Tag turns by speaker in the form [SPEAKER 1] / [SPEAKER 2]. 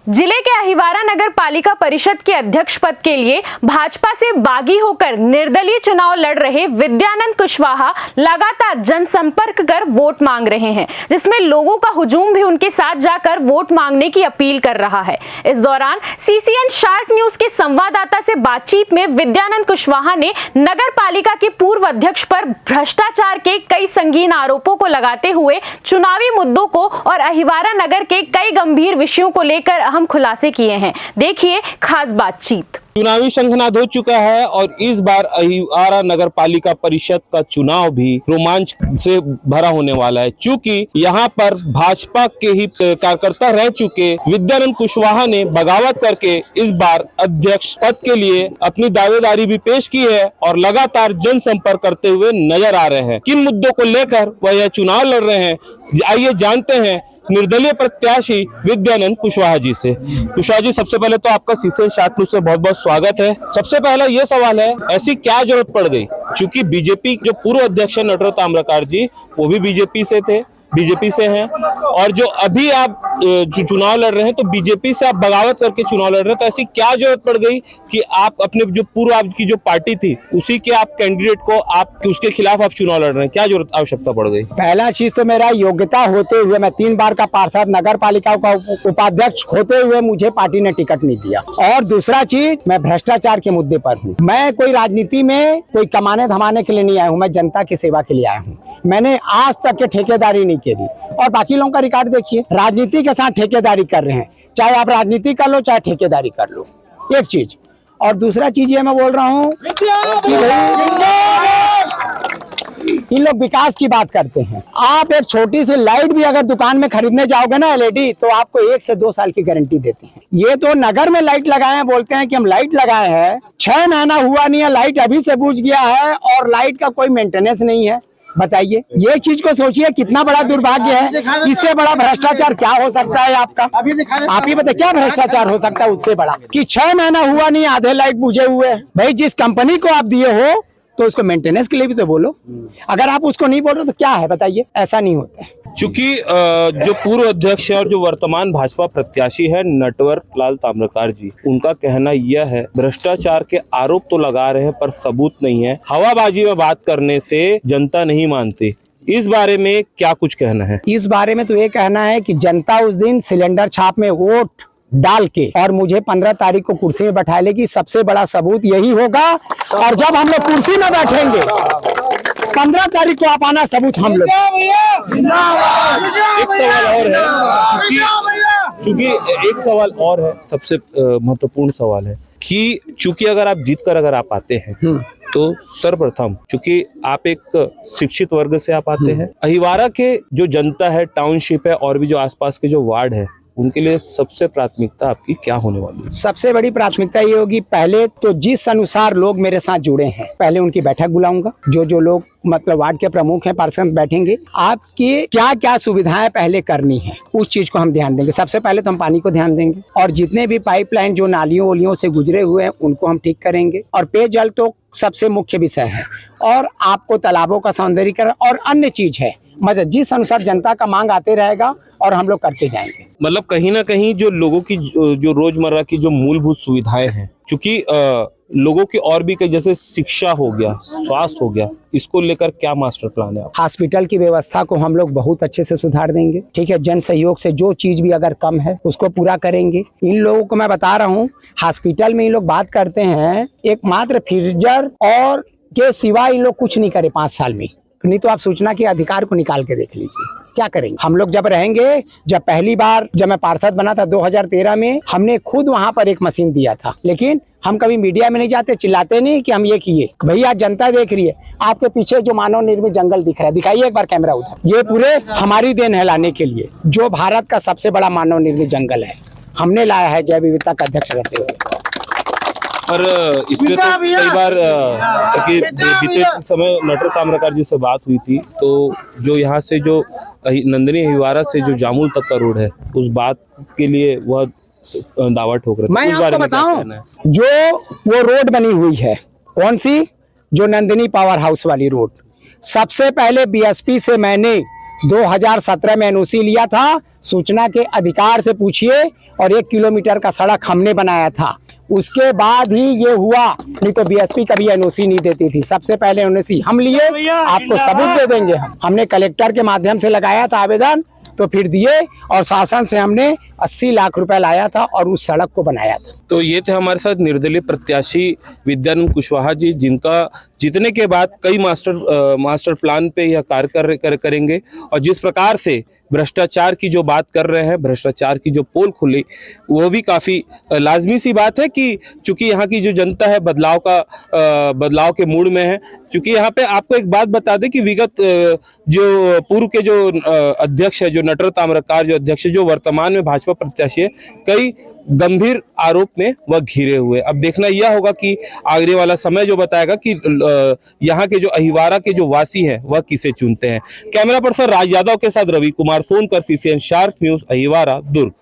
[SPEAKER 1] जिले के अहिवारा नगर पालिका परिषद के अध्यक्ष पद के लिए भाजपा से बागी होकर निर्दलीय चुनाव लड़ रहे विद्यानंद कुशवाहा लगातार जनसंपर्क कर वोट मांग रहे हैं, जिसमें लोगों का हुजूम भी उनके साथ जाकर वोट मांगने की अपील कर रहा है। इस दौरान सीसीएन शार्क न्यूज के संवाददाता से बातचीत में विद्यानंद कुशवाहा ने नगर पालिका के पूर्व अध्यक्ष पर भ्रष्टाचार के कई संगीन आरोपों को लगाते हुए चुनावी मुद्दों को और अहिवारा नगर के कई गंभीर विषयों को लेकर अहम खुलासे किए हैं। देखिए खास बातचीत।
[SPEAKER 2] चुनावी शंखनाद हो चुका है और इस बार अहिवारा नगर पालिका परिषद का चुनाव भी रोमांच से भरा होने वाला है, क्योंकि यहाँ पर भाजपा के ही कार्यकर्ता रह चुके विद्यानंद कुशवाहा ने बगावत करके इस बार अध्यक्ष पद के लिए अपनी दावेदारी भी पेश की है और लगातार जनसंपर्क करते हुए नजर आ रहे हैं। किन मुद्दों को लेकर वह यह चुनाव लड़ रहे हैं, आइए जानते हैं निर्दलीय प्रत्याशी विद्यानंद कुशवाहा जी से। कुशवाहा जी, सबसे पहले तो आपका सीसीएन शार्क न्यूज से बहुत बहुत स्वागत है। सबसे पहला ये सवाल है, ऐसी क्या जरूरत पड़ गई, क्योंकि बीजेपी जो पूर्व अध्यक्ष नटवर ताम्रकार जी वो भी बीजेपी से हैं और जो अभी आप जो चुनाव लड़ रहे हैं तो बीजेपी से आप बगावत करके चुनाव लड़ रहे हैं, तो ऐसी क्या जरूरत पड़ गई कि आप अपने जो पूर्व आपकी जो पार्टी थी उसी के आप कैंडिडेट को आप उसके खिलाफ आप चुनाव लड़ रहे हैं, क्या जरूरत आवश्यकता पड़ गई?
[SPEAKER 3] पहला चीज तो मेरा योग्यता होते हुए, मैं 3 बार का पार्षद नगर पालिका का उपाध्यक्ष होते हुए मुझे पार्टी ने टिकट नहीं दिया। और दूसरा चीज, मैं भ्रष्टाचार के मुद्दे पर हूँ। मैं कोई राजनीति में कोई कमाने धमाने के लिए नहीं आया हूँ, मैं जनता की सेवा के लिए आया हूँ। मैंने आज तक के ठेकेदारी नहीं करी और बाकी लोगों का रिकॉर्ड देखिए, राजनीति के साथ ठेकेदारी कर रहे हैं। चाहे आप राजनीति कर लो चाहे ठेकेदारी कर लो, एक चीज। और दूसरा चीज ये मैं बोल रहा हूँ कि इन लोग विकास की बात करते हैं। आप एक छोटी सी लाइट भी अगर दुकान में खरीदने जाओगे ना एलईडी, तो आपको 1 से 2 साल की गारंटी देते हैं। ये तो नगर में लाइट लगाए हैं, बोलते हैं कि हम लाइट लगाए हैं, 6 महीना हुआ नहीं है, लाइट अभी से बुझ गया है और लाइट का कोई मेंटेनेंस नहीं है। बताइए, ये चीज को सोचिए, कितना बड़ा दुर्भाग्य है। इससे बड़ा भ्रष्टाचार क्या हो सकता है आपका? आप ही बताइए, क्या भ्रष्टाचार हो सकता है उससे बड़ा कि 6 महीना हुआ नहीं, आधे लाइट बुझे हुए हैं। भाई, जिस कंपनी को आप दिए हो तो उसको मेंटेनेंस के लिए भी तो बोलो। अगर आप उसको नहीं बोल रहे तो क्या है, बताइए? ऐसा नहीं होता है।
[SPEAKER 2] चूंकि जो पूर्व अध्यक्ष है और जो वर्तमान भाजपा प्रत्याशी है नटवर लाल ताम्रकार जी, उनका कहना यह है भ्रष्टाचार के आरोप तो लगा रहे हैं पर सबूत नहीं है, हवाबाजी में बात करने से जनता नहीं मानती। इस बारे में क्या कुछ कहना है?
[SPEAKER 3] इस बारे में तो ये कहना है कि जनता उस दिन सिलेंडर छाप में वोट डाल के और मुझे 15 तारीख को कुर्सी में बैठा लेगी, सबसे बड़ा सबूत यही होगा। और जब हम लोग कुर्सी में बैठेंगे 15 तारीख को आप आना, सबूत हम लोग।
[SPEAKER 2] एक सवाल और है, क्योंकि एक सवाल और है, सबसे महत्वपूर्ण सवाल है कि चूंकि अगर आप जीत कर अगर आप आते हैं तो सर्वप्रथम, चूंकि आप एक शिक्षित वर्ग से आप आते हैं, अहिवारा के जो जनता है, टाउनशिप है और भी जो आसपास के जो वार्ड है, उनके लिए सबसे प्राथमिकता आपकी क्या होने वाली है?
[SPEAKER 3] सबसे बड़ी प्राथमिकता ये होगी, पहले तो जिस अनुसार लोग मेरे साथ जुड़े हैं, पहले उनकी बैठक बुलाऊंगा। जो लोग मतलब वार्ड के प्रमुख हैं, पार्षद बैठेंगे, आपकी क्या क्या सुविधाएं पहले करनी है उस चीज को हम ध्यान देंगे। सबसे पहले तो हम पानी को ध्यान देंगे और जितने भी पाइपलाइन जो नालियों ओलियों से गुजरे हुए हैं उनको हम ठीक करेंगे। और पेयजल तो सबसे मुख्य विषय है, और आपको तालाबों का सौंदर्यीकरण और अन्य चीज है, मतलब जिस अनुसार जनता का मांग आते रहेगा और हम लोग करते जाएंगे।
[SPEAKER 2] मतलब कहीं ना कहीं जो लोगों की जो रोजमर्रा की जो मूलभूत सुविधाएं हैं, क्योंकि लोगों की और भी कई, जैसे शिक्षा हो गया, स्वास्थ्य हो गया, इसको लेकर क्या मास्टर प्लान है?
[SPEAKER 3] हॉस्पिटल की व्यवस्था को हम लोग बहुत अच्छे से सुधार देंगे, ठीक है। जन सहयोग से जो चीज भी अगर कम है उसको पूरा करेंगे। इन लोगों को मैं बता रहा हूँ, हॉस्पिटल में इन लोग बात करते हैं एकमात्र फ्रीजर और के सिवा इन लोग कुछ नहीं करे 5 साल में। नहीं तो आप सूचना के अधिकार को निकाल के देख लीजिए क्या करेंगे। हम लोग जब रहेंगे, जब पहली बार जब मैं पार्षद बना था 2013 में, हमने खुद वहां पर एक मशीन दिया था, लेकिन हम कभी मीडिया में नहीं जाते, चिल्लाते नहीं कि हम ये किए। भैया, जनता देख रही है, आपके पीछे जो मानव निर्मित जंगल दिख रहा है, दिखाइए एक बार कैमरा उधर। ये पूरे हमारी देन है लाने के लिए, जो भारत का सबसे बड़ा मानव निर्मित जंगल है, हमने लाया है जैव विविधता का अध्यक्ष रहते हुए।
[SPEAKER 2] पर इसमें तो कई बार बीते समय नटवर ताम्रकार जी से बात हुई थी, तो जो यहाँ से जो नंदिनी अहिवारा से जो जामुल तक का रोड है, उस बात के लिए वह दावा ठोक रहे थे।
[SPEAKER 3] मैं आपको बताऊं, जो वो रोड बनी हुई है, कौन सी, जो नंदिनी पावर हाउस वाली रोड, सबसे पहले बीएसपी से मैंने 2017 में एनओसी लिया था, सूचना के अधिकार से पूछिए, और 1 किलोमीटर का सड़क हमने बनाया था। उसके बाद ही ये हुआ, नहीं तो बीएसपी कभी एनओसी नहीं देती थी। सबसे पहले एनओसी हम लिए, आपको सबूत दे देंगे। हमने कलेक्टर के माध्यम से लगाया था आवेदन, तो फिर दिए, और शासन से हमने 80 लाख रुपए लाया था और उस सड़क को बनाया था।
[SPEAKER 2] तो ये थे हमारे साथ निर्दलीय प्रत्याशी विद्यानंद कुशवाहा जी, जिनका जीतने के बाद कई मास्टर प्लान पे यह कार्य करेंगे। और जिस प्रकार से भ्रष्टाचार की जो बात कर रहे हैं, भ्रष्टाचार की जो पोल खुली, वो भी काफ़ी लाजमी सी बात है कि चूंकि यहाँ की जो जनता है बदलाव के मूड में है। चूंकि यहाँ पे आपको एक बात बता दें कि विगत जो पूर्व के जो अध्यक्ष है, जो नटर ताम्रकार जो अध्यक्ष है, जो वर्तमान में भाजपा प्रत्याशी है, कई गंभीर आरोप में वह घिरे हुए। अब देखना यह होगा कि आगे वाला समय जो बताएगा कि यहाँ के जो अहिवारा के जो वासी हैं वह किसे चुनते हैं। कैमरा पर्सन राज यादव के साथ Ravi Kumar Sonkar, CCN sharp news, Ahiwara, दुर्ग।